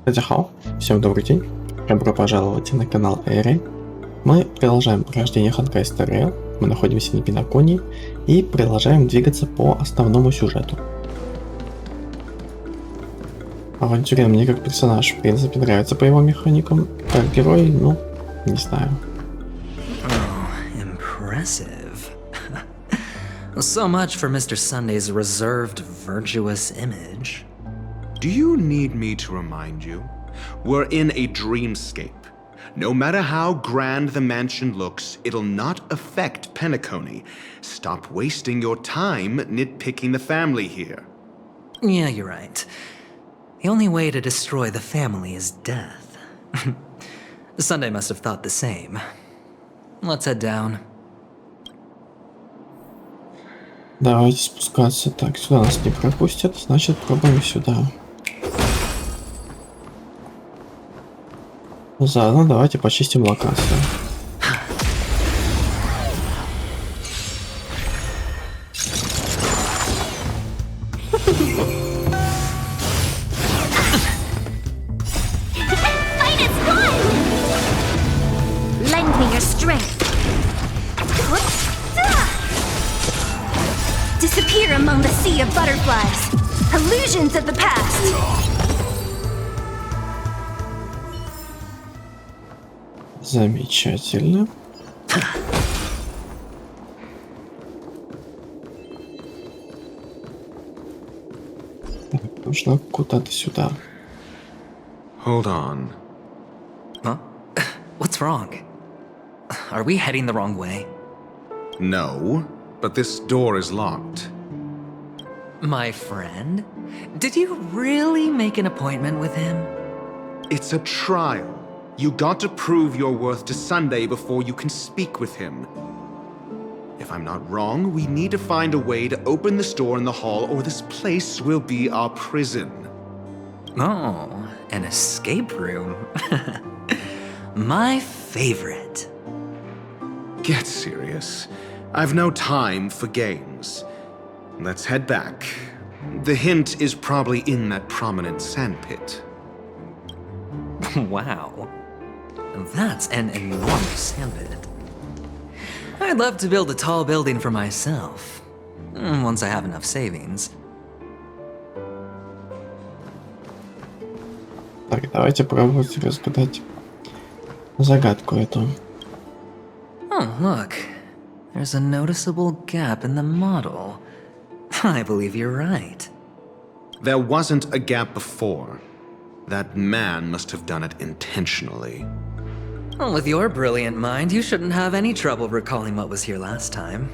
Хау, всем добрый день, добро пожаловать на канал Эри. Мы продолжаем прохождение Honkai Star. Мы находимся на Пенаконии и продолжаем двигаться по основному сюжету. Авантюре мне как персонаж, в принципе, нравится по его механикам, как герой, ну, не знаю. Oh, impressive. So much for Mr. Sunday's reserved, virtuous image. Do you need me to remind you? We're in a dreamscape. No matter how grand the mansion looks, it'll not affect Penacony. Stop wasting your time nitpicking the family here. Yeah, you're right. The only way to destroy the family is death. Sunday must have thought the same. Let's head down. Давайте спускаться. Так, сюда нас не пропустят, значит пробуем сюда. Заодно давайте почистим локацию. Lend me your strength. Disappear among the sea of butterflies. Illusions of the past. Замечательно. Так, нужно куда-то сюда. Hold on. Huh? What's wrong? Are we heading the wrong way? No, but this door is locked. My friend? Did you really make an appointment with him? It's a trial. You got to prove your worth to Sunday before you can speak with him. If I'm not wrong, we need to find a way to open this door in the hall or this place will be our prison. Oh, an escape room. My favorite. Get serious. I've no time for games. Let's head back. The hint is probably in that prominent sandpit. Wow. That's an enormous sandpit. I'd love to build a tall building for myself. Once I have enough savings. Так, давайте пробовать разгадать загадку эту. Oh, look. There's a noticeable gap in the model. I believe you're right. There wasn't a gap before. That man must have done it intentionally. Well, with your brilliant mind, you shouldn't have any trouble recalling what was here last time.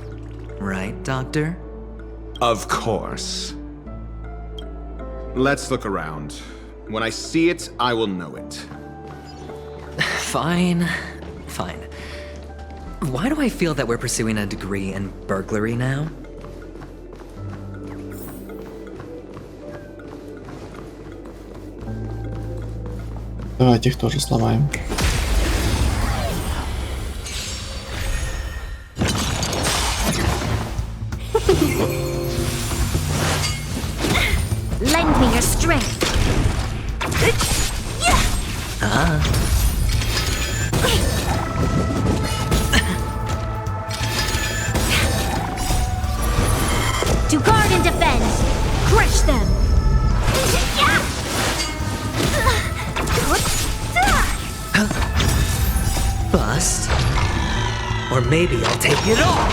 Right, Doctor? Of course. Let's look around. When I see it, I will know it. Fine. Fine. Why do I feel that we're pursuing a degree in burglary now? Давайте их тоже сломаем. Lend me your strength. To guard and defend. Crush them. Bust? Or maybe I'll take it all!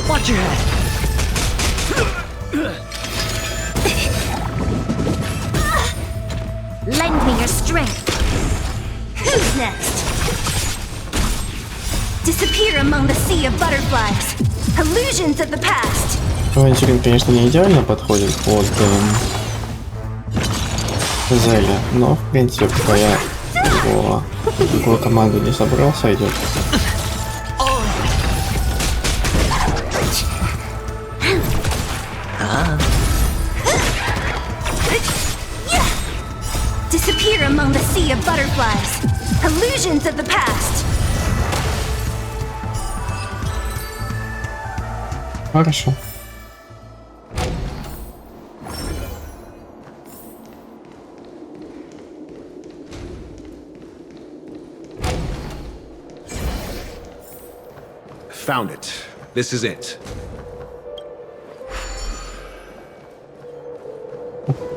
Watch your head! Lend me your strength. Who's next? Disappear among the sea of butterflies. Illusions of the past. Авантюрин, конечно, не идеально подходит под Зеля, но в принципе, пока я его другую команду не собрал, сойдет. Disappear among the sea of butterflies. Illusions of the past. Хорошо. Found it. This is it.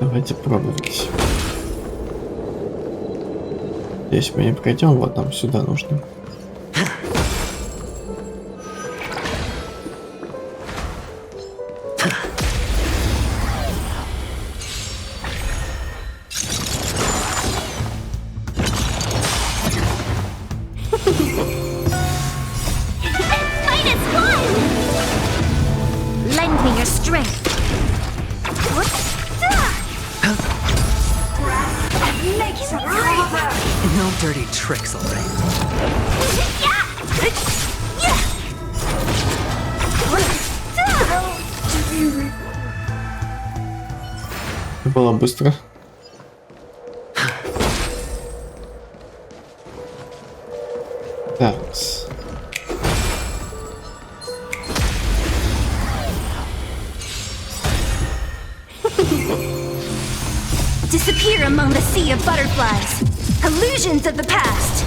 Давайте пробовать. Здесь мы не пройдем, вот нам сюда нужно. Fight is one! Lend me your strength. Make it right! No dirty tricks, alright? Было быстро. Так. Disappear among the sea of butterflies. Illusions of the past.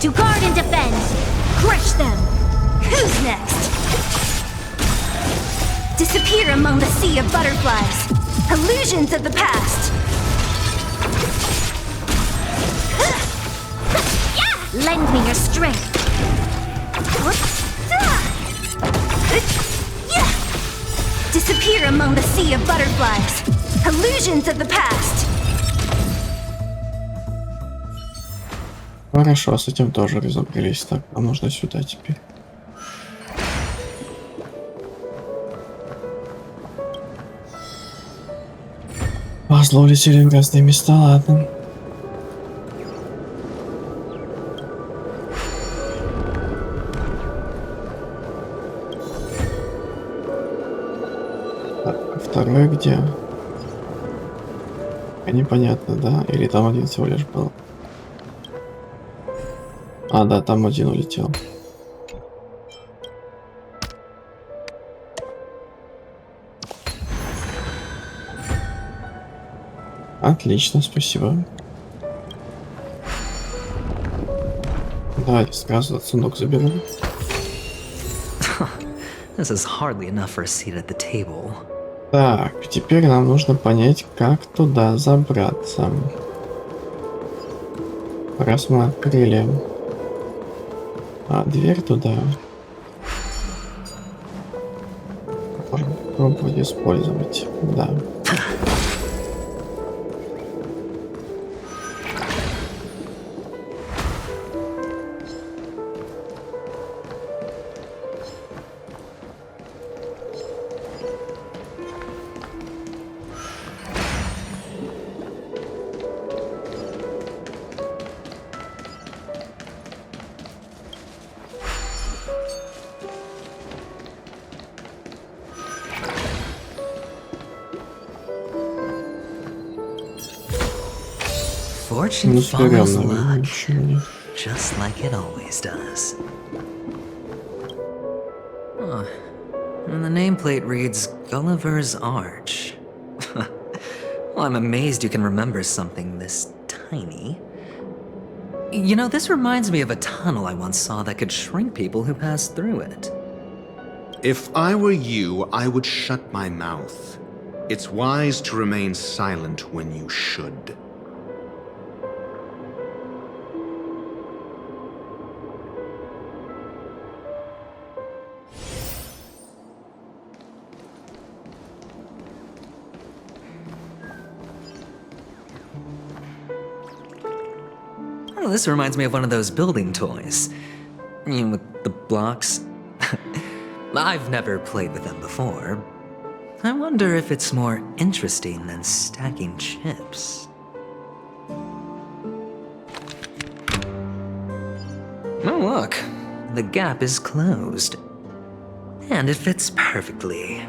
To guard and defend. Crush them. Who's next? Disappear among the sea of butterflies. Illusions of the past. Lend me your strength. Disappear among the sea of butterflies. Illusions of the past. Хорошо, с этим тоже разобрались. Так, нам нужно сюда теперь. Пазлы улетели в разные места, ладно. Так, а второй где? Непонятно, да? Или там один всего лишь был? А, да, там один улетел. Отлично, спасибо. Давайте сразу этот сундук заберем. This is hardly enough for a seat at the table. Так, теперь нам нужно понять, как туда забраться. Раз мы открыли дверь туда, можно попробовать использовать. Да. Fortune Ну, follows сберем, наверное, luck, ничего нет. just like it always does. Huh. And the nameplate reads Gulliver's Arch. Well, I'm amazed you can remember something this tiny. You know, this reminds me of a tunnel I once saw that could shrink people who passed through it. If I were you, I would shut my mouth. It's wise to remain silent when you should. Oh, this reminds me of one of those building toys. You know, with the blocks. I've never played with them before. I wonder if it's more interesting than stacking chips. Oh, look. The gap is closed. And it fits perfectly.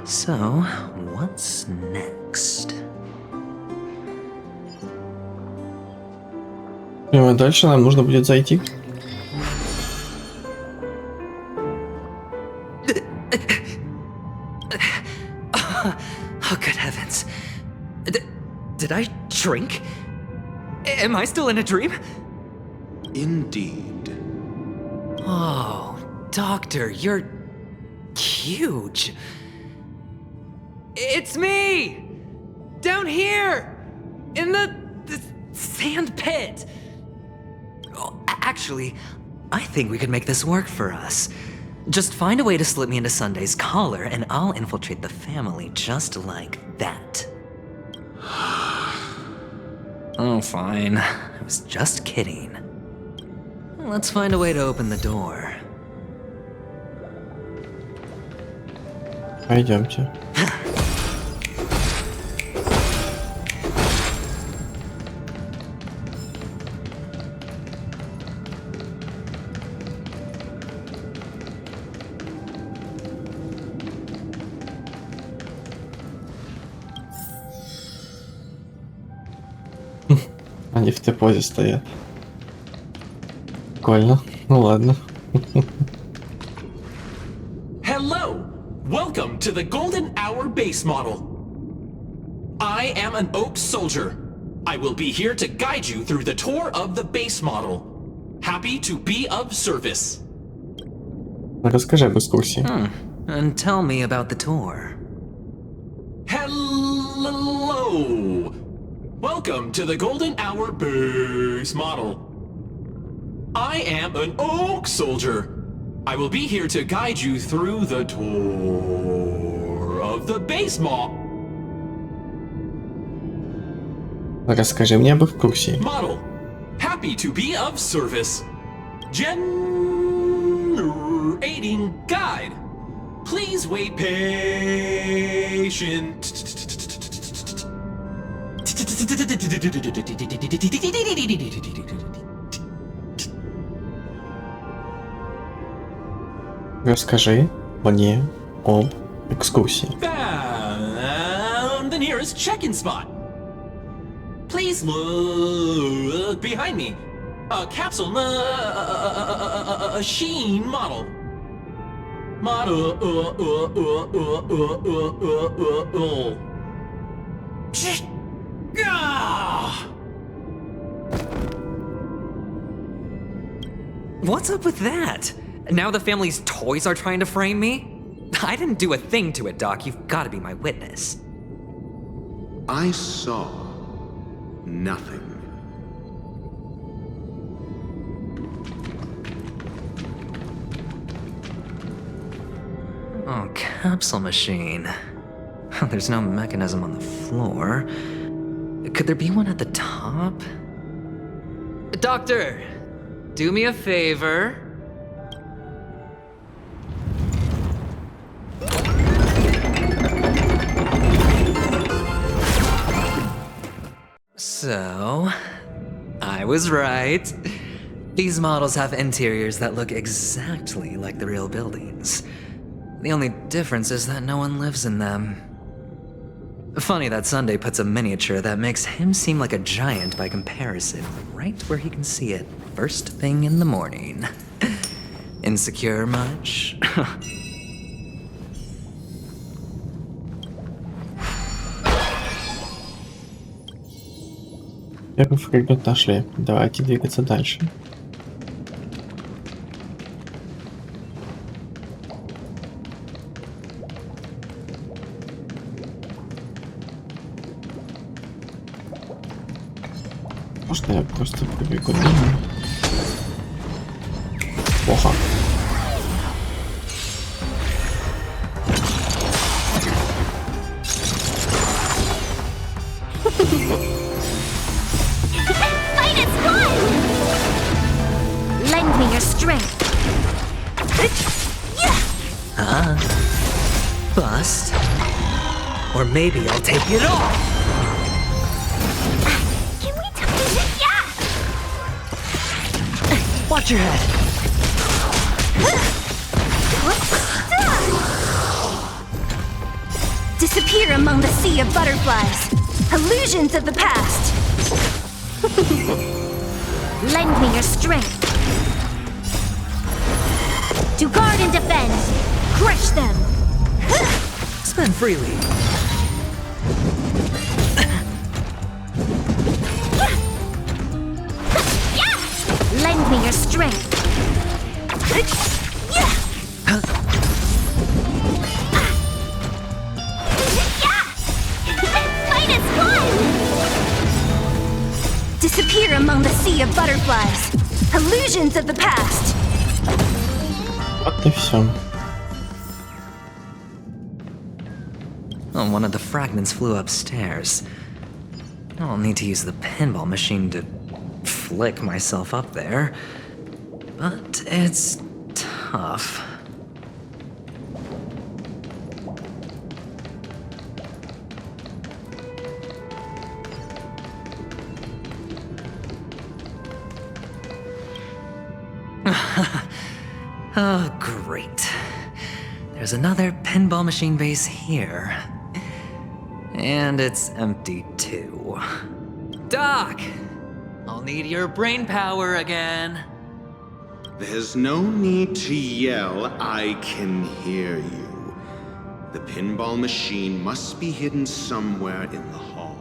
So, what's next? И дальше нам нужно будет зайти. Oh, good heavens. Did I drink? Am I still in a dream? Indeed. Oh, Doctor, you're huge. It's me! Down here! In the sand pit! Oh, actually, I think we could make this work for us. Just find a way to slip me into Sunday's collar, and I'll infiltrate the family just like that. Oh, fine. I was just kidding. Let's find a way to open the door. Пойдемте. Они в той позе стоят. Прикольно. Ну ладно. Hello! Welcome to the Golden Hour base model. I am an Oak Soldier. I will be here to guide you through the tour of the base model. Happy to be of service. Расскажи об экскурсии. And tell me about the tour. Hello! Welcome to the Golden Hour base model. I am an Oak Soldier. I will be here to guide you through the tour of the base model. Расскажи мне об экскурсии. Model. Happy to be of service. Generating guide. Please wait patient. Расскажи мне об экскурсии. Found the nearest check-in spot. Please look behind me. A capsule machine model. What's up with that? Now the family's toys are trying to frame me? I didn't do a thing to it, Doc. You've got to be my witness. I saw nothing. Oh, capsule machine. There's no mechanism on the floor. Could there be one at the top? Doctor, do me a favor. So, I was right. These models have interiors that look exactly like the real buildings. The only difference is that no one lives in them. Funny that Sunday puts a miniature that makes him seem like a giant by comparison right where he can see it first thing in the morning. Insecure much? Первый фрагмент нашли. Давайте двигаться дальше. Можно я просто пробегу мимо? Плохо. Fight is one! Lend me your strength. Bust. Or maybe I'll take it all! Can we talk? Yeah! Watch your head! Disappear among the sea of butterflies. Illusions of the past. Lend me your strength. To guard and defend. Crush them. Spend freely. your strength. Fight as one! Disappear among the sea of butterflies. Illusions of the past. Вот и все. Oh, one of the fragments flew upstairs. I'll need to use the pinball machine to flick myself up there. But it's tough. Oh, great. There's another pinball machine base here. And it's empty too. Doc! I'll need your brain power again. There's no need to yell, I can hear you. The pinball machine must be hidden somewhere in the hall.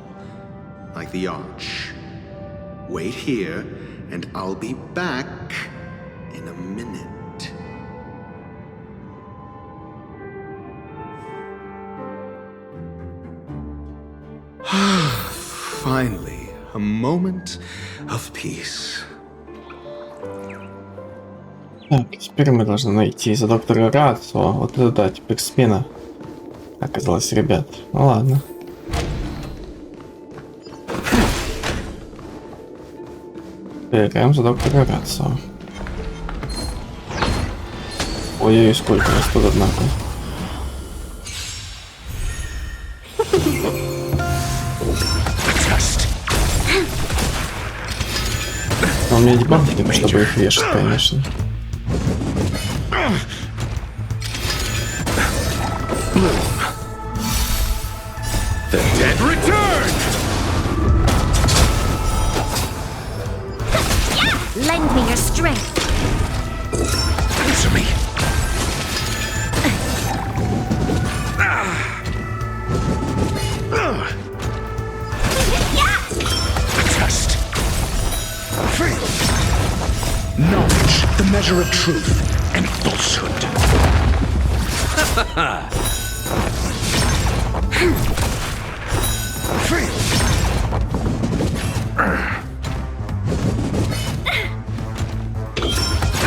Like the arch. Wait here, and I'll be back in a minute. Finally, a moment of peace. Так, теперь мы должны найти за доктора Рацио. Вот это да, теперь смена оказалась, ребят. Ну ладно. Играем за доктора Рацио. Ой-ой, сколько нас тут, однако. Но у меня дебаф нет, чтобы их вешать, конечно. The dead return! Lend me your strength. Answer me. Test. Knowledge, the measure of truth and falsehood.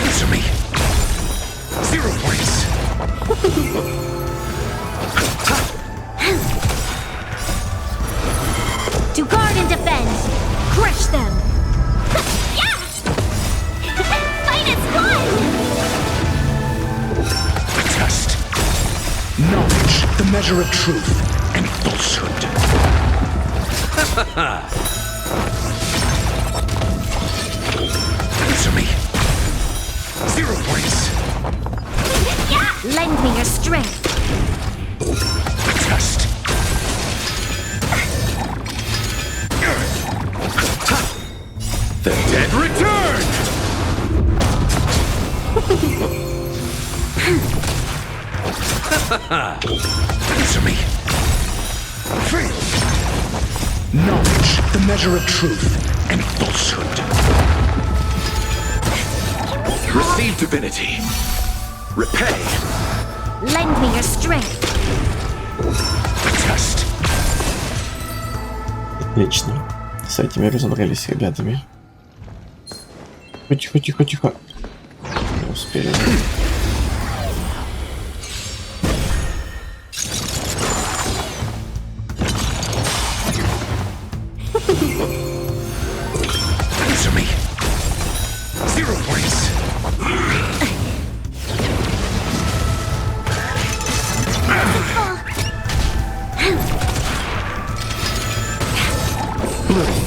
Answer me. 0 points. To guard and defend. Crush them. Fight as one! Test. Knowledge, the measure of truth and falsehood. Answer me. 0 points. Lend me your strength. Test. The dead return! Answer me. Knowledge, the measure of truth and falsehood. Receive divinity. Repay. Lend me your strength. Test. Отлично. С этими разобрались, ребятами. Тихо, тихо, тихо. Не успели. Answer me. 0 points. Bloom.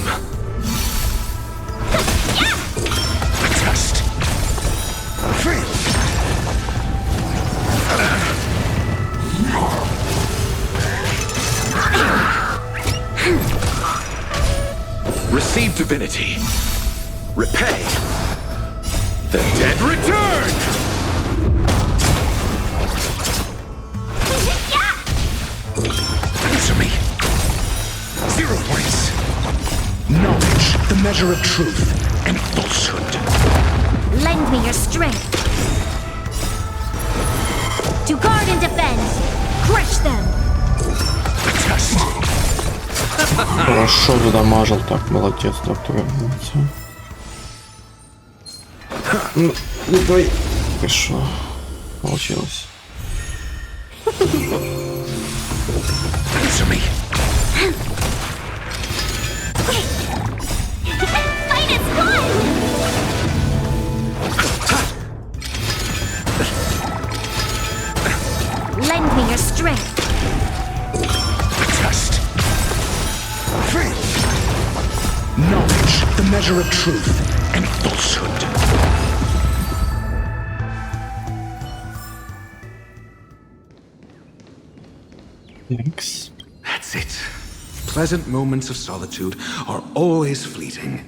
Test. Receive divinity. Repay. The dead return! Answer me. 0 points. Knowledge, the measure of truth and falsehood. Lend me your strength. To guard and defend. Crush them. Хорошо задамажил, так, молодец, доктор. Ну, давай. Хорошо. Получилось. Answer me. Fight as one! Lend me your strength. Test. Knowledge, the measure of truth and falsehood. Thanks. That's it. Pleasant moments of solitude are always fleeting.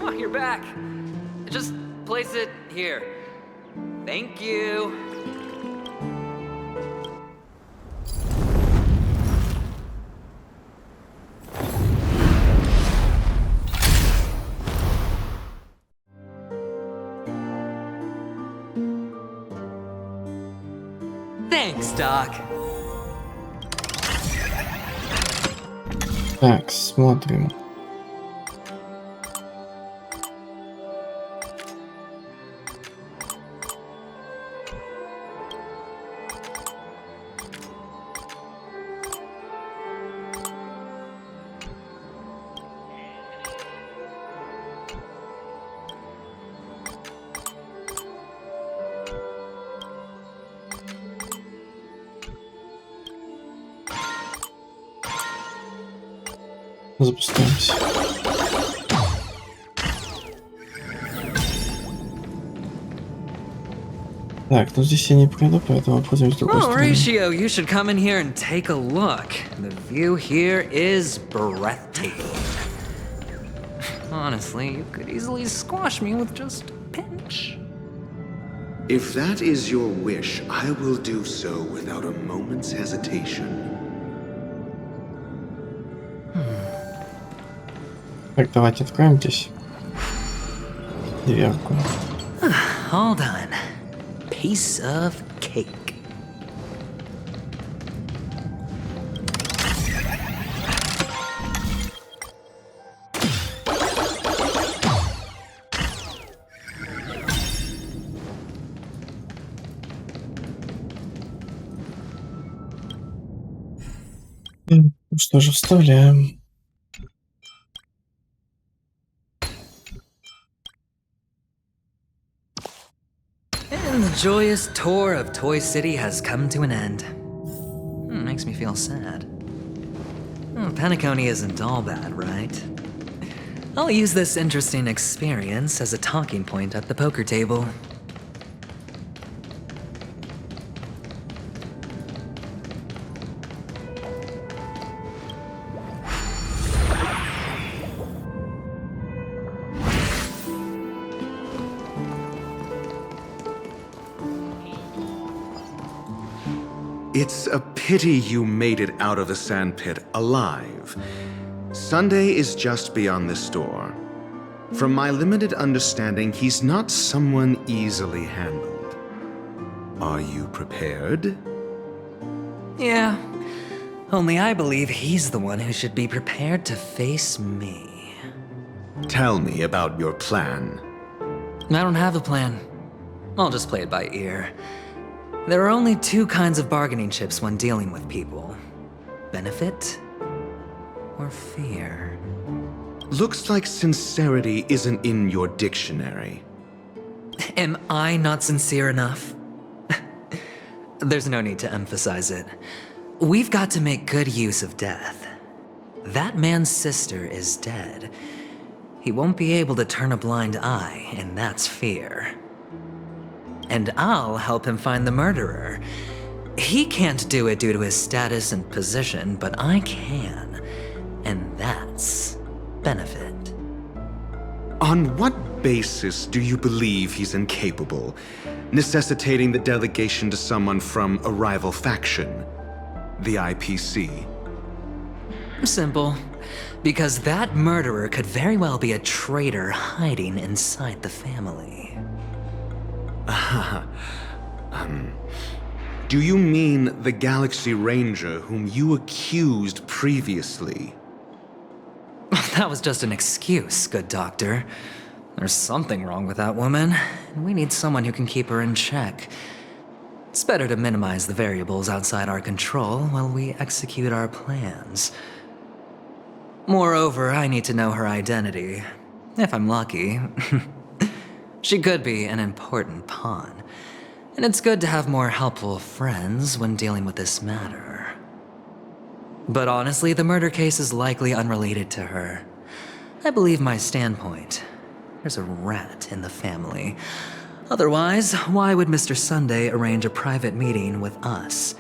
Oh, you're back. Just place it here. Thank you. Thanks, Doc. Так, смотрим. Запускаемся. Так, ну здесь я не пройду, поэтому пойдем с другой Oh, стороны. Ratio, you should come in here and take a look. The view here is breathtaking. Honestly, you could easily squash me with just a pinch. If that is your wish, I will do so without a moment's hesitation. Так, давайте откроем здесь дверку. All done. Piece of cake. Ну что же, вставляем. And the joyous tour of Toy City has come to an end. Makes me feel sad. Penacony isn't all bad, right? I'll use this interesting experience as a talking point at the poker table. It's a pity you made it out of the sandpit alive. Sunday is just beyond this door. From my limited understanding, he's not someone easily handled. Are you prepared? Yeah, only I believe he's the one who should be prepared to face me. Tell me about your plan. I don't have a plan. I'll just play it by ear. There are only two kinds of bargaining chips when dealing with people. Benefit or fear. Looks like sincerity isn't in your dictionary. Am I not sincere enough? There's no need to emphasize it. We've got to make good use of death. That man's sister is dead. He won't be able to turn a blind eye, and that's fear. And I'll help him find the murderer. He can't do it due to his status and position, but I can. And that's benefit. On what basis do you believe he's incapable, necessitating the delegation to someone from a rival faction, the IPC? Simple. Because that murderer could very well be a traitor hiding inside the family. Do you mean the Galaxy Ranger whom you accused previously? That was just an excuse, good doctor. There's something wrong with that woman, and we need someone who can keep her in check. It's better to minimize the variables outside our control while we execute our plans. Moreover, I need to know her identity. If I'm lucky. She could be an important pawn. And it's good to have more helpful friends when dealing with this matter. But honestly, the murder case is likely unrelated to her. I believe my standpoint. There's a rat in the family. Otherwise, why would Mr. Sunday arrange a private meeting with us?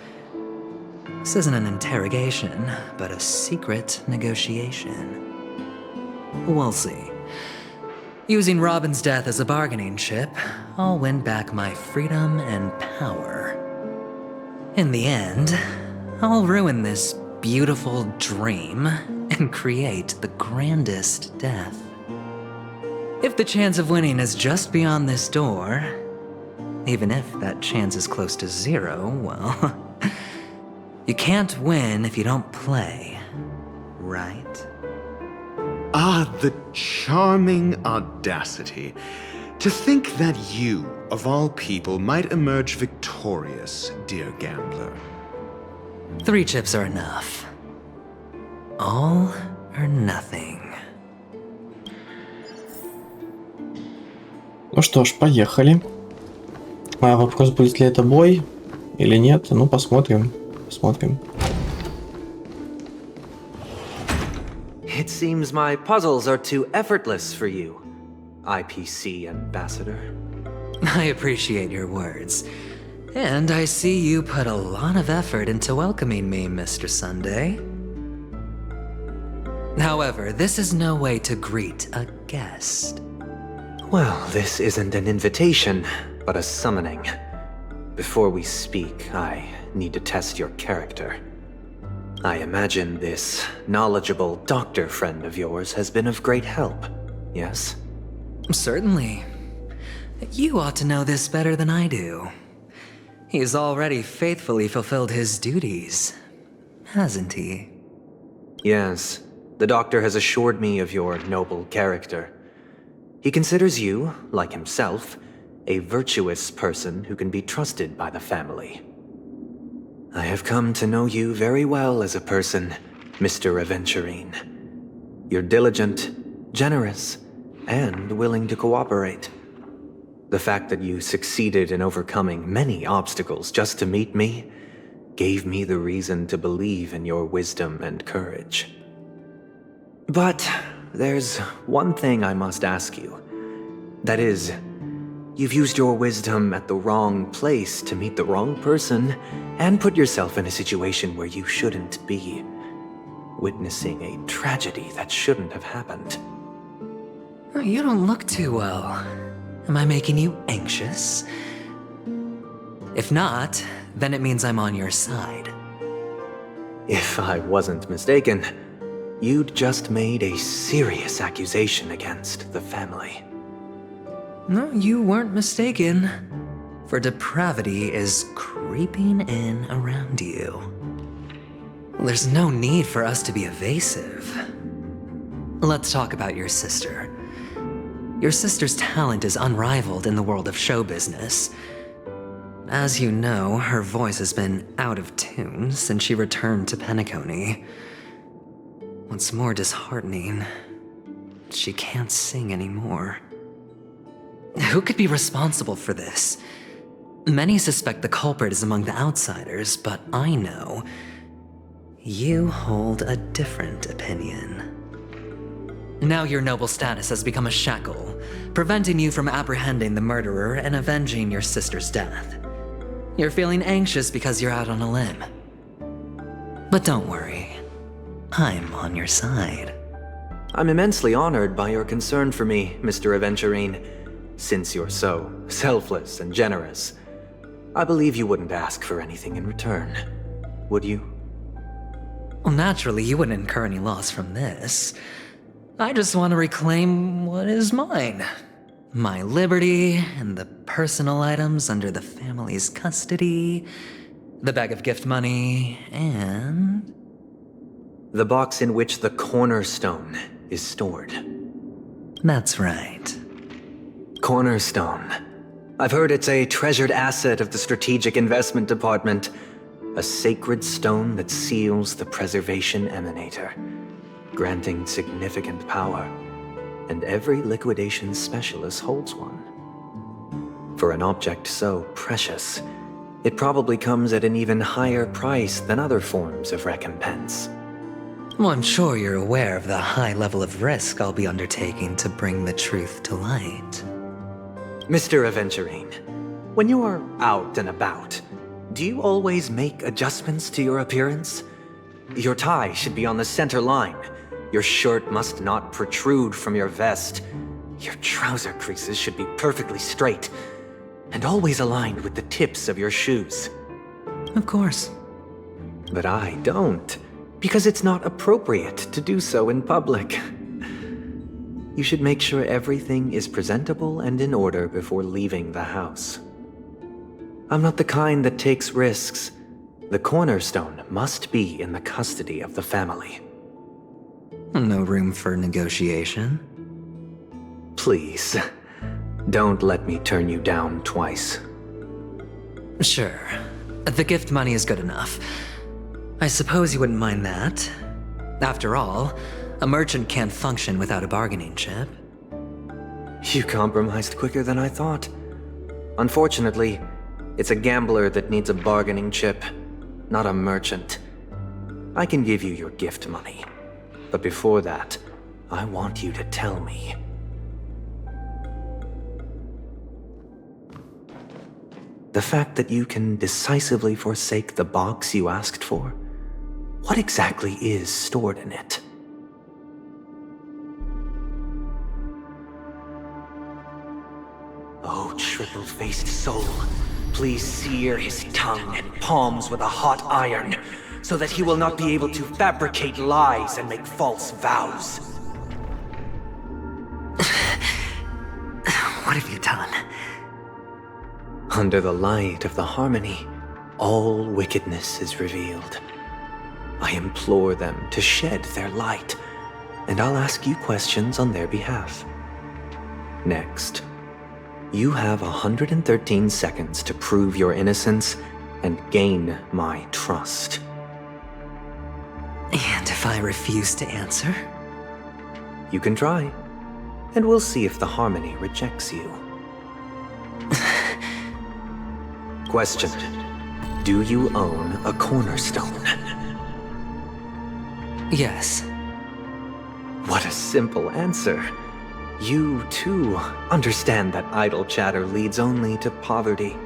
This isn't an interrogation, but a secret negotiation. We'll see. Using Robin's death as a bargaining chip, I'll win back my freedom and power. In the end, I'll ruin this beautiful dream and create the grandest death. If the chance of winning is just beyond this door, even if that chance is close to zero, well, you can't win if you don't play, right? Ah, the charming audacity. To think that you, of all people, might emerge victorious, dear gambler. 3 chips are enough. All or nothing. Ну что ж, поехали. Вопрос, будет ли это бой или нет. Ну, посмотрим. Посмотрим. It seems my puzzles are too effortless for you, IPC Ambassador. I appreciate your words. And I see you put a lot of effort into welcoming me, Mr. Sunday. However, this is no way to greet a guest. Well, this isn't an invitation, but a summoning. Before we speak, I need to test your character. I imagine this knowledgeable doctor friend of yours has been of great help, yes? Certainly. You ought to know this better than I do. He's already faithfully fulfilled his duties, hasn't he? Yes, the doctor has assured me of your noble character. He considers you, like himself, a virtuous person who can be trusted by the family. I have come to know you very well as a person, Mr. Aventurine. You're diligent, generous, and willing to cooperate. The fact that you succeeded in overcoming many obstacles just to meet me gave me the reason to believe in your wisdom and courage. But there's one thing I must ask you. That is, you've used your wisdom at the wrong place to meet the wrong person and put yourself in a situation where you shouldn't be, witnessing a tragedy that shouldn't have happened. You don't look too well. Am I making you anxious? If not, then it means I'm on your side. If I wasn't mistaken, you'd just made a serious accusation against the family. No, you weren't mistaken. For depravity is creeping in around you. There's no need for us to be evasive. Let's talk about your sister. Your sister's talent is unrivaled in the world of show business. As you know, her voice has been out of tune since she returned to Penacony. What's more disheartening, she can't sing anymore. Who could be responsible for this? Many suspect the culprit is among the outsiders, but I know you hold a different opinion. Now your noble status has become a shackle, preventing you from apprehending the murderer and avenging your sister's death. You're feeling anxious because you're out on a limb. But don't worry, I'm on your side. I'm immensely honored by your concern for me, Mr. Aventurine. Since you're so selfless and generous, I believe you wouldn't ask for anything in return, would you? Well, naturally, you wouldn't incur any loss from this. I just want to reclaim what is mine. My liberty and the personal items under the family's custody, the bag of gift money, and... The box in which the cornerstone is stored. That's right. Cornerstone. I've heard it's a treasured asset of the Strategic Investment Department. A sacred stone that seals the Preservation Emanator, granting significant power. And every liquidation specialist holds one. For an object so precious, it probably comes at an even higher price than other forms of recompense. Well, I'm sure you're aware of the high level of risk I'll be undertaking to bring the truth to light. Mr. Aventurine, when you are out and about, do you always make adjustments to your appearance? Your tie should be on the center line. Your shirt must not protrude from your vest. Your trouser creases should be perfectly straight, and always aligned with the tips of your shoes. Of course. But I don't, because it's not appropriate to do so in public. You should make sure everything is presentable and in order before leaving the house. I'm not the kind that takes risks. The cornerstone must be in the custody of the family. No room for negotiation. Please, don't let me turn you down twice. Sure. The gift money is good enough. I suppose you wouldn't mind that. After all, a merchant can't function without a bargaining chip. You compromised quicker than I thought. Unfortunately, it's a gambler that needs a bargaining chip, not a merchant. I can give you your gift money, but before that, I want you to tell me. The fact that you can decisively forsake the box you asked for, what exactly is stored in it? Oh, triple-faced soul, please sear his tongue and palms with a hot iron, so that he will not be able to fabricate lies and make false vows. What have you done? Under the light of the harmony, all wickedness is revealed. I implore them to shed their light, and I'll ask you questions on their behalf. Next, you have 113 seconds to prove your innocence and gain my trust. And if I refuse to answer? You can try, and we'll see if the harmony rejects you. Question: do you own a cornerstone? Yes. What a simple answer. You, too, understand that idle chatter leads only to poverty.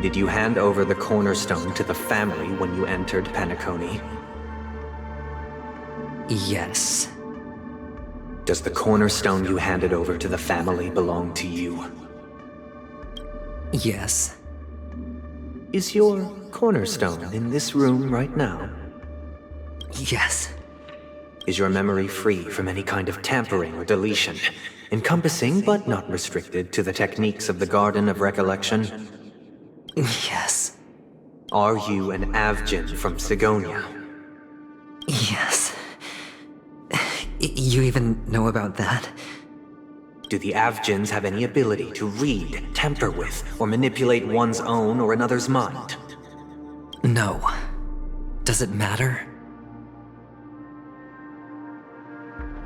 Did you hand over the cornerstone to the family when you entered Penacony? Yes. Does the cornerstone you handed over to the family belong to you? Yes. Is your cornerstone in this room right now? Yes. Is your memory free from any kind of tampering or deletion, encompassing but not restricted to the techniques of the Garden of Recollection? Yes. Are you an Avgin from Sigonia? Yes. You even know about that? Do the Avgins have any ability to read, tamper with, or manipulate one's own or another's mind? No. Does it matter?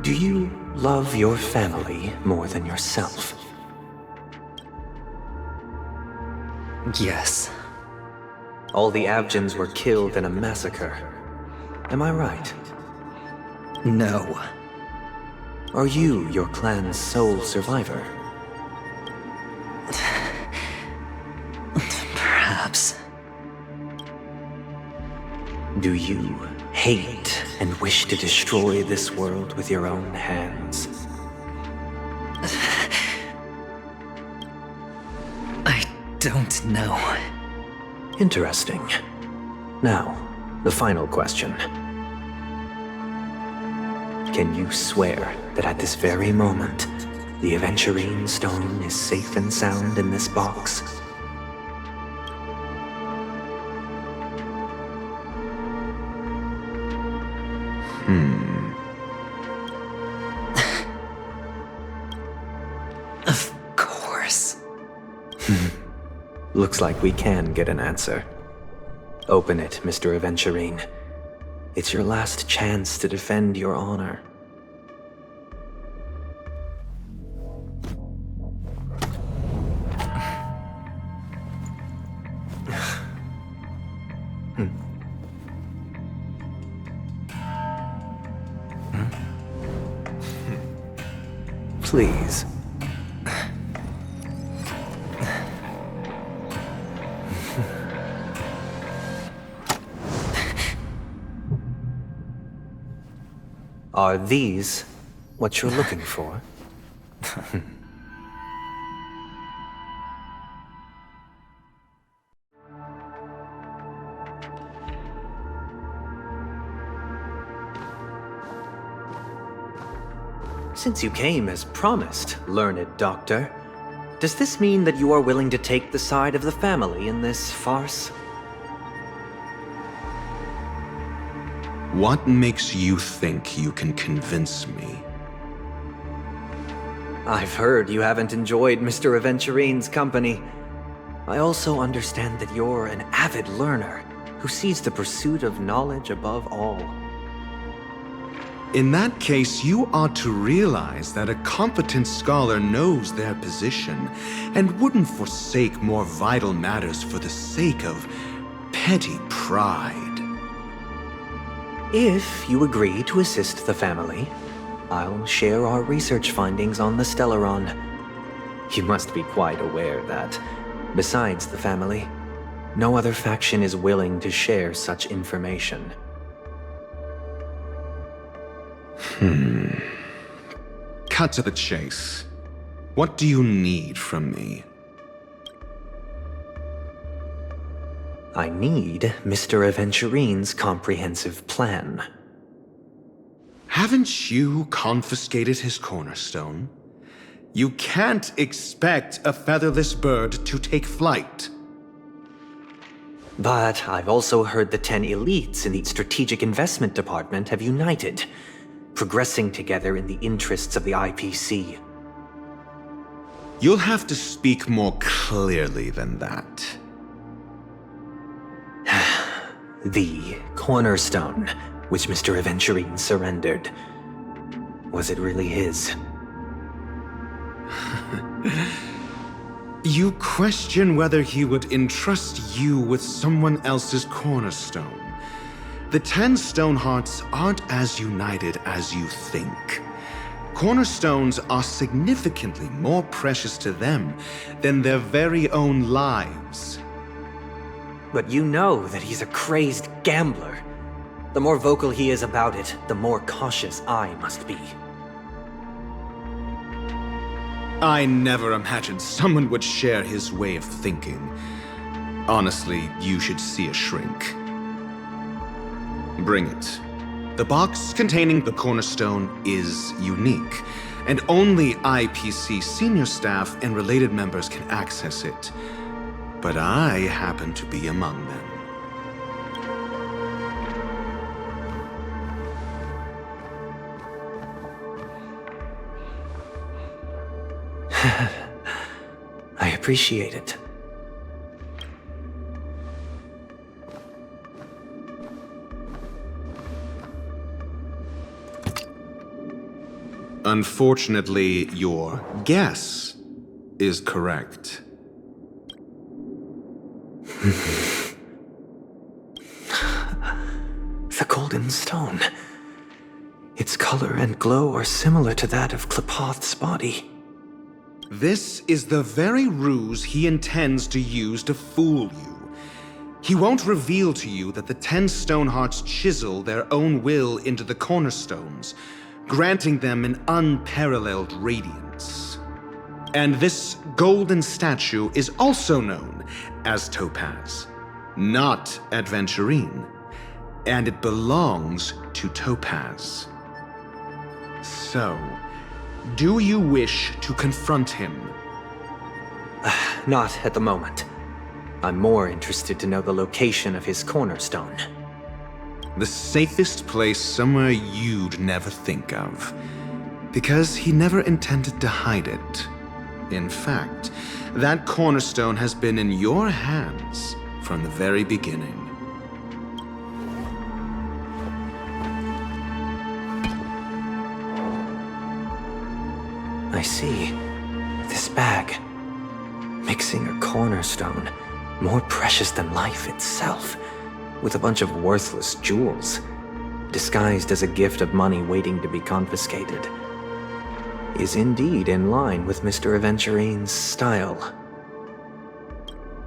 Do you love your family more than yourself? Yes. All the Avgins were killed in a massacre. Am I right? No. Are you your clan's sole survivor? Perhaps. Do you hate and wish to destroy this world with your own hands? I don't know. Interesting. Now, the final question. Can you swear that at this very moment, the Aventurine Stone is safe and sound in this box? Of course. Looks like we can get an answer. Open it, Mr. Aventurine. It's your last chance to defend your honor. Please. Are these what you're looking for? Since you came as promised, learned doctor, does this mean that you are willing to take the side of the family in this farce? What makes you think you can convince me? I've heard you haven't enjoyed Mr. Aventurine's company. I also understand that you're an avid learner who sees the pursuit of knowledge above all. In that case, you ought to realize that a competent scholar knows their position and wouldn't forsake more vital matters for the sake of petty pride. If you agree to assist the family, I'll share our research findings on the Stellaron. You must be quite aware that, besides the family, no other faction is willing to share such information. Cut to the chase. What do you need from me? I need Mr. Aventurine's comprehensive plan. Haven't you confiscated his cornerstone? You can't expect a featherless bird to take flight. But I've also heard the 10 elites in the Strategic Investment Department have united, progressing together in the interests of the IPC. You'll have to speak more clearly than that. The cornerstone, which Mr. Aventurine surrendered. Was it really his? You question whether he would entrust you with someone else's cornerstone. The 10 Stonehearts aren't as united as you think. Cornerstones are significantly more precious to them than their very own lives. But you know that he's a crazed gambler. The more vocal he is about it, the more cautious I must be. I never imagined someone would share his way of thinking. Honestly, you should see a shrink. Bring it. The box containing the cornerstone is unique, and only IPC senior staff and related members can access it. But I happen to be among them. I appreciate it. Unfortunately, your guess is correct. The golden stone. Its color and glow are similar to that of Klepoth's body. This is the very ruse he intends to use to fool you. He won't reveal to you that the 10 Stonehearts chisel their own will into the cornerstones, granting them an unparalleled radiance. And this golden statue is also known as Topaz, not Adventurine, and it belongs to Topaz. So, do you wish to confront him? Not at the moment. I'm more interested to know the location of his cornerstone. The safest place somewhere you'd never think of. Because he never intended to hide it. In fact, that cornerstone has been in your hands from the very beginning. I see. This bag. Mixing a cornerstone, more precious than life itself, with a bunch of worthless jewels, disguised as a gift of money waiting to be confiscated, is indeed in line with Mr. Aventurine's style.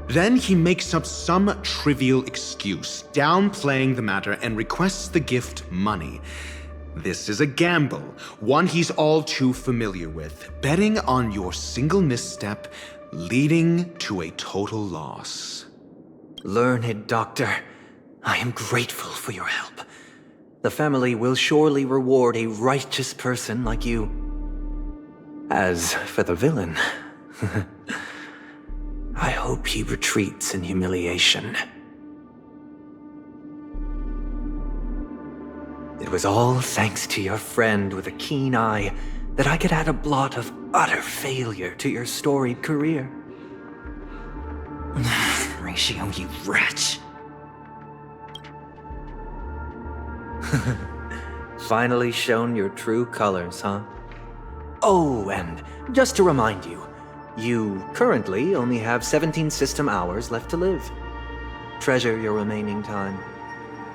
Then he makes up some trivial excuse, downplaying the matter, and requests the gift money. This is a gamble, one he's all too familiar with, betting on your single misstep, leading to a total loss. Learned Doctor, I am grateful for your help. The family will surely reward a righteous person like you. As for the villain, I hope he retreats in humiliation. It was all thanks to your friend with a keen eye that I could add a blot of utter failure to your storied career. Ratio, you wretch. Finally shown your true colors, huh? Oh, and just to remind you, you currently only have 17 system hours left to live. Treasure your remaining time,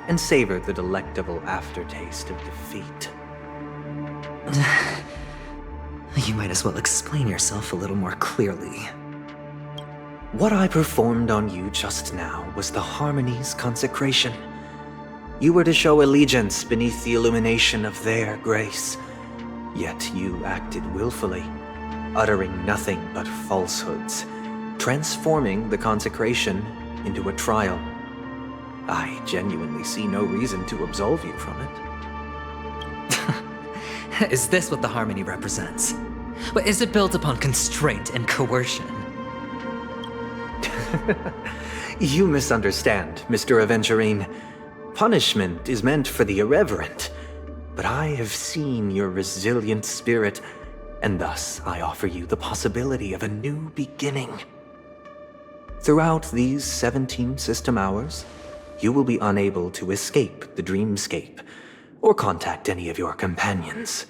and savor the delectable aftertaste of defeat. You might as well explain yourself a little more clearly. What I performed on you just now was the Harmony's consecration. You were to show allegiance beneath the illumination of their grace. Yet you acted willfully, uttering nothing but falsehoods, transforming the consecration into a trial. I genuinely see no reason to absolve you from it. Is this what the Harmony represents? But is it built upon constraint and coercion? You misunderstand, Mr. Aventurine. Punishment is meant for the irreverent, but I have seen your resilient spirit, and thus I offer you the possibility of a new beginning. Throughout these 17 system hours, you will be unable to escape the dreamscape or contact any of your companions.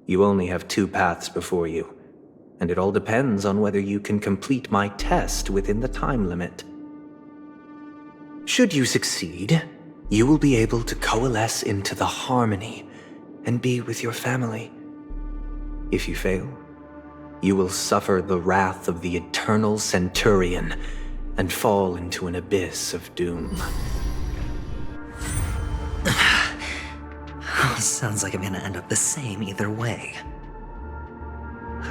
You only have 2 paths before you, and it all depends on whether you can complete my test within the time limit. Should you succeed, you will be able to coalesce into the Harmony and be with your family. If you fail, you will suffer the wrath of the eternal Centurion and fall into an abyss of doom. Sounds like I'm gonna end up the same either way.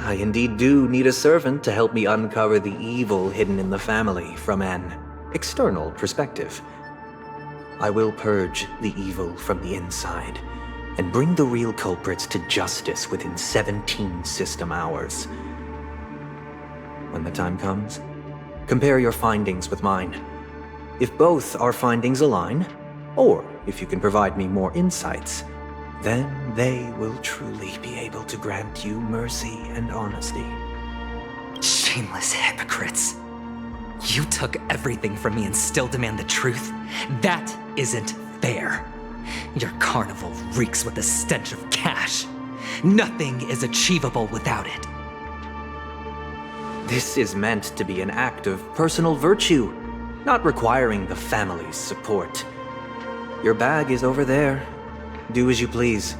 I indeed do need a servant to help me uncover the evil hidden in the family from an external perspective. I will purge the evil from the inside and bring the real culprits to justice within 17 system hours. When the time comes, compare your findings with mine. If both our findings align, or if you can provide me more insights, then they will truly be able to grant you mercy and honesty. Shameless hypocrites. You took everything from me and still demand the truth? That isn't fair. Your carnival reeks with the stench of cash. Nothing is achievable without it. This is meant to be an act of personal virtue, not requiring the family's support. Your bag is over there. Do as you please.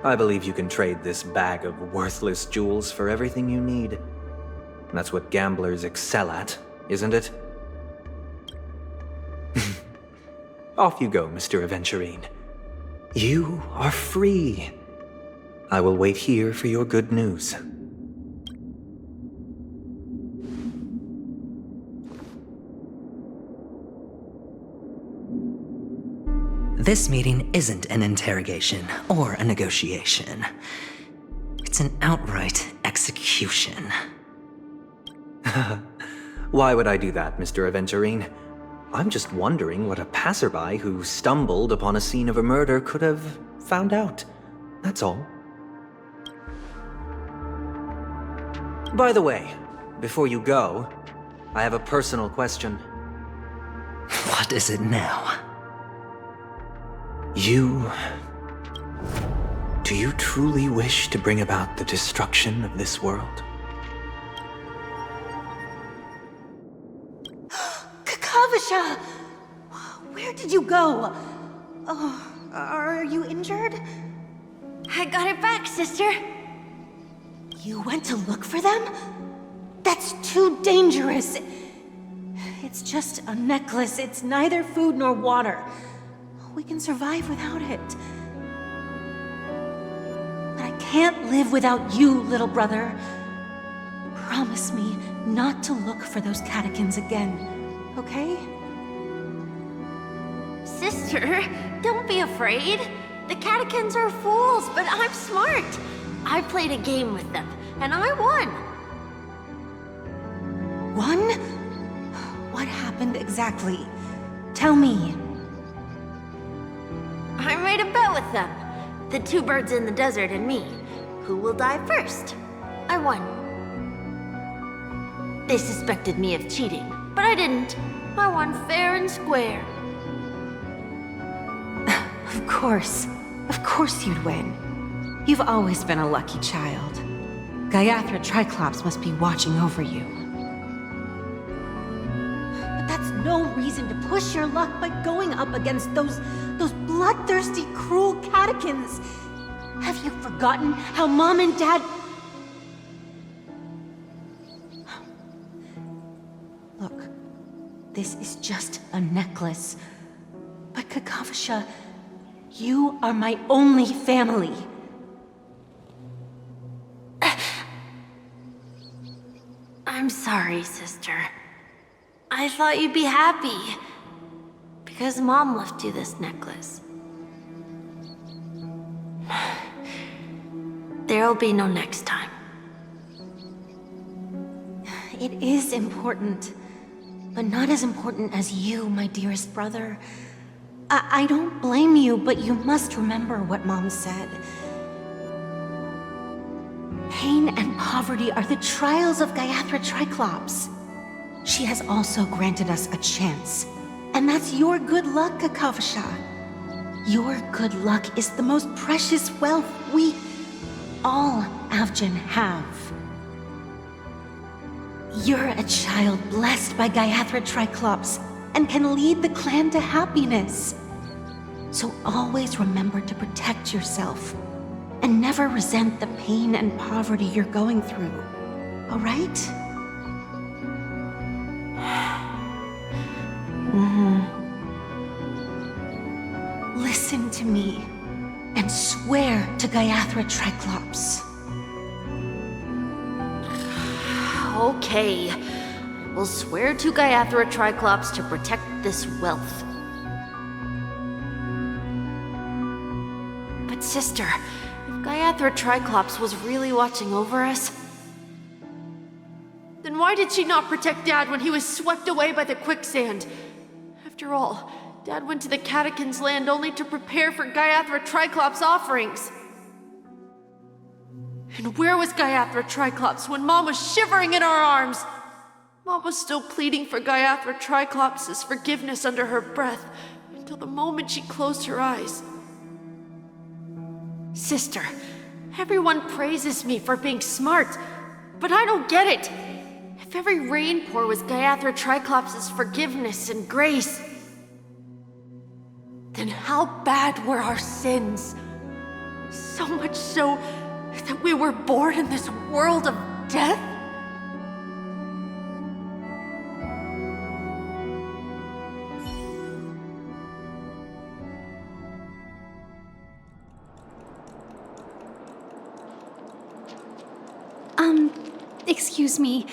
I believe you can trade this bag of worthless jewels for everything you need. That's what gamblers excel at, isn't it? Off you go, Mr. Aventurine. You are free. I will wait here for your good news. This meeting isn't an interrogation or a negotiation. It's an outright execution. Why would I do that, Mr. Aventurine? I'm just wondering what a passerby who stumbled upon a scene of a murder could have found out. That's all. By the way, before you go, I have a personal question. What is it now? Do you truly wish to bring about the destruction of this world? Kakavasha! Where did you go? Oh, are you injured? I got it back, sister. You went to look for them? That's too dangerous. It's just a necklace. It's neither food nor water. We can survive without it. But I can't live without you, little brother. Promise me not to look for those catechins again, okay? Sister, don't be afraid. The catechins are fools, but I'm smart. I played a game with them, and I won. Won? What happened exactly? Tell me. I made a bet with them. The two birds in the desert and me. Who will die first? I won. They suspected me of cheating, but I didn't. I won fair and square. Of course. Of course you'd win. You've always been a lucky child. Gaiathra Triclops must be watching over you. But that's no reason to push your luck by going up against those bloodthirsty, cruel catechins. Have you forgotten how Mom and Dad... Look, this is just a necklace. But Kakavasha, you are my only family. I'm sorry, sister. I thought you'd be happy. Because Mom left you this necklace. There'll be no next time. It is important, but not as important as you, my dearest brother. I don't blame you, but you must remember what Mom said. Pain and poverty are the trials of Gaiathra Triclops. She has also granted us a chance. And that's your good luck, Kakavasha. Your good luck is the most precious wealth we, all Avgin, have. You're a child blessed by Gaiathra Triclops and can lead the clan to happiness. So always remember to protect yourself and never resent the pain and poverty you're going through, all right? Listen to me and swear to Gaiathra Triclops. Okay. We'll swear to Gaiathra Triclops to protect this wealth. But sister, if Gaiathra Triclops was really watching over us, then why did she not protect Dad when he was swept away by the quicksand? After all, Dad went to the Catechins' land only to prepare for Gaiathra Triclops' offerings. And where was Gaiathra Triclops when Mom was shivering in our arms? Mom was still pleading for Gaiathra Triclops' forgiveness under her breath until the moment she closed her eyes. Sister, everyone praises me for being smart, but I don't get it. If every rain pour was Gaiathra Triclops' forgiveness and grace, then how bad were our sins? So much so that we were born in this world of death? Excuse me.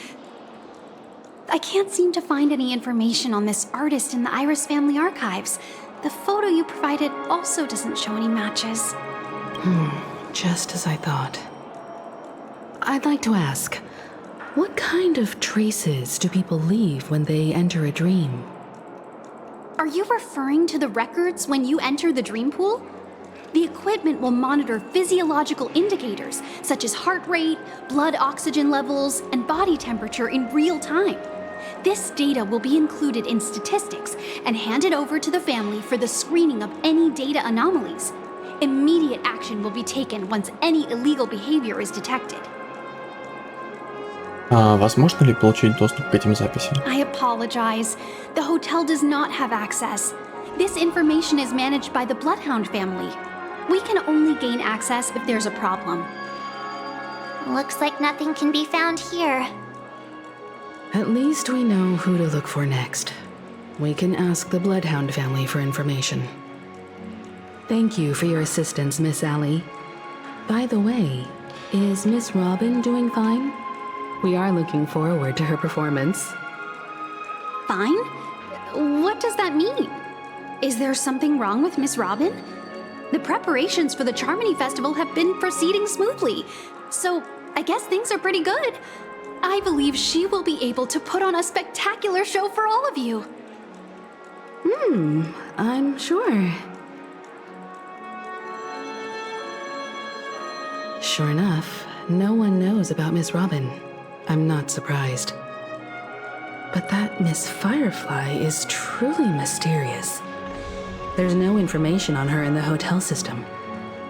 I can't seem to find any information on this artist in the Iris family archives. The photo you provided also doesn't show any matches. Just as I thought. I'd like to ask, what kind of traces do people leave when they enter a dream? Are you referring to the records when you enter the dream pool? The equipment will monitor physiological indicators such as heart rate, blood oxygen levels, and body temperature in real time. This data will be included in statistics and handed over to the family for the screening of any data anomalies. Immediate action will be taken once any illegal behavior is detected. Возможно ли получить доступ к этим записям? I apologize. The hotel does not have access. This information is managed by the Bloodhound family. We can only gain access if there's a problem. Looks like nothing can be found here. At least we know who to look for next. We can ask the Bloodhound family for information. Thank you for your assistance, Miss Allie. By the way, is Miss Robin doing fine? We are looking forward to her performance. Fine? What does that mean? Is there something wrong with Miss Robin? The preparations for the Charmony Festival have been proceeding smoothly, so I guess things are pretty good. I believe she will be able to put on a spectacular show for all of you. I'm sure. Sure enough, no one knows about Miss Robin. I'm not surprised. But that Miss Firefly is truly mysterious. There's no information on her in the hotel system.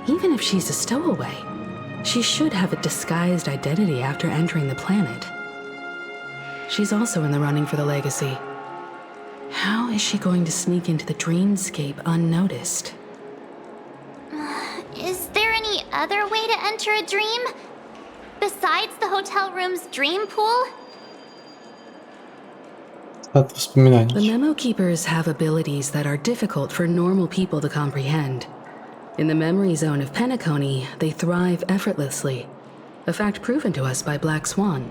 Even if she's a stowaway, she should have a disguised identity after entering the planet. She's also in the running for the legacy. How is she going to sneak into the dreamscape unnoticed? Is there any other way to enter a dream? Besides the hotel room's dream pool? От The воспоминаний. Memo Keepers have abilities that are difficult for normal people to comprehend. In the memory zone of Penacony, they thrive effortlessly, a fact proven to us by Black Swan.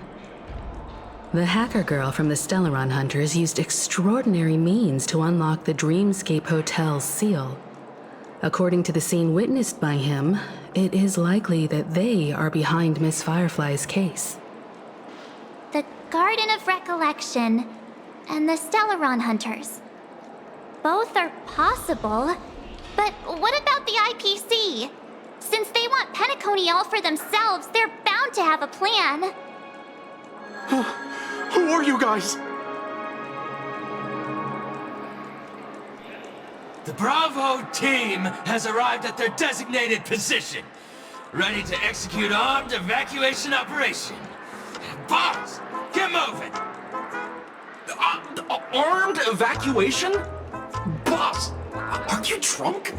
The hacker girl from the Stellaron Hunters used extraordinary means to unlock the Dreamscape Hotel's seal. According to the scene witnessed by him, it is likely that they are behind Miss Firefly's case. The Garden of Recollection and the Stellaron Hunters. Both are possible, but what about the IPC? Since they want Penacony all for themselves, they're bound to have a plan. Who are you guys? The Bravo team has arrived at their designated position, ready to execute armed evacuation operation. Boss, get moving! Armed evacuation? Boss, are you drunk?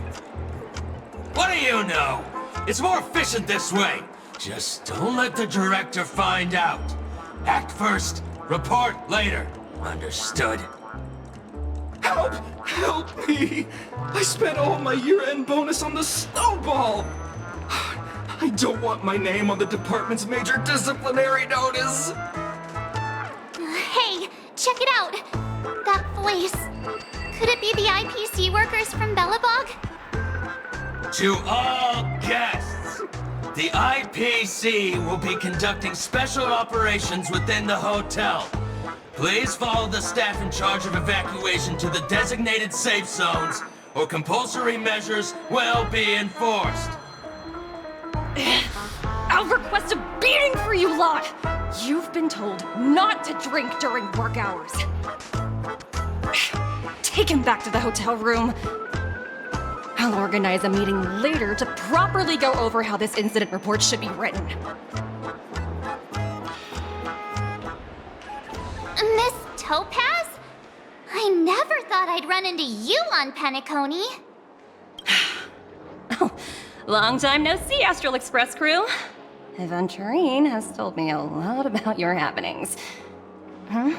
What do you know? It's more efficient this way. Just don't let the director find out. Act first, report later. Understood? Help! Help me! I spent all my year-end bonus on the snowball! I don't want my name on the department's major disciplinary notice! Hey, check it out! That voice. Could it be the IPC workers from Bellabog? To all guests, the IPC will be conducting special operations within the hotel. Please follow the staff in charge of evacuation to the designated safe zones, or compulsory measures will be enforced. I'll request a beating for you lot! You've been told not to drink during work hours. Take him back to the hotel room. I'll organize a meeting later to properly go over how this incident report should be written. Miss Topaz? I never thought I'd run into you on Penacony. Oh, long time no see, Astral Express crew. Aventurine has told me a lot about your happenings. Huh?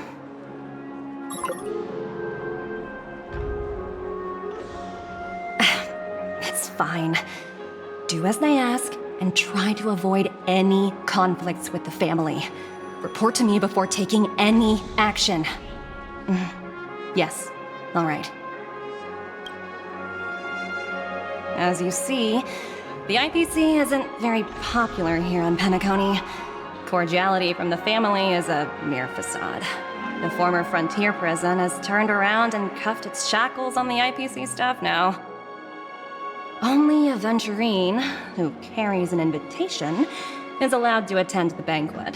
It's fine. Do as I ask, and try to avoid any conflicts with the family. Report to me before taking any action. Yes, all right. As you see, the IPC isn't very popular here on Penacony. Cordiality from the family is a mere facade. The former frontier prison has turned around and cuffed its shackles on the IPC staff now. Only a Venturine, who carries an invitation, is allowed to attend the banquet.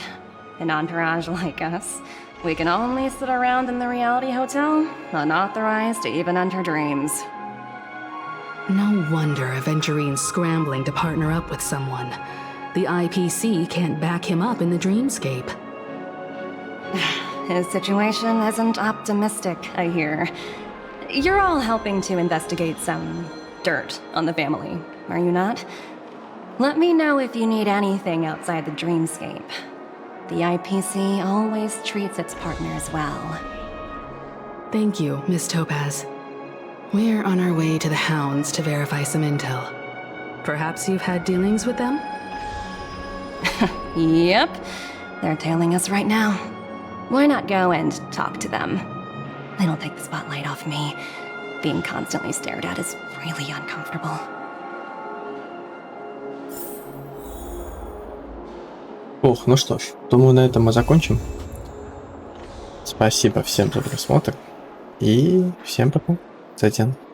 An entourage like us, we can only sit around in the reality hotel, unauthorized to even enter dreams. No wonder a Venturine's scrambling to partner up with someone. The IPC can't back him up in the dreamscape. His situation isn't optimistic, I hear. You're all helping to investigate some dirt on the family, are you not? Let me know if you need anything outside the dreamscape. The IPC always treats its partners well. Thank you, Miss Topaz. We're on our way to the Hounds to verify some intel. Perhaps you've had dealings with them? Yep, they're tailing us right now. Why not go and talk to them? It'll take the spotlight off me. Being constantly stared at is really uncomfortable. Ох, ну что ж, думаю, на этом мы закончим. Спасибо всем за просмотр. И всем пока. 再见。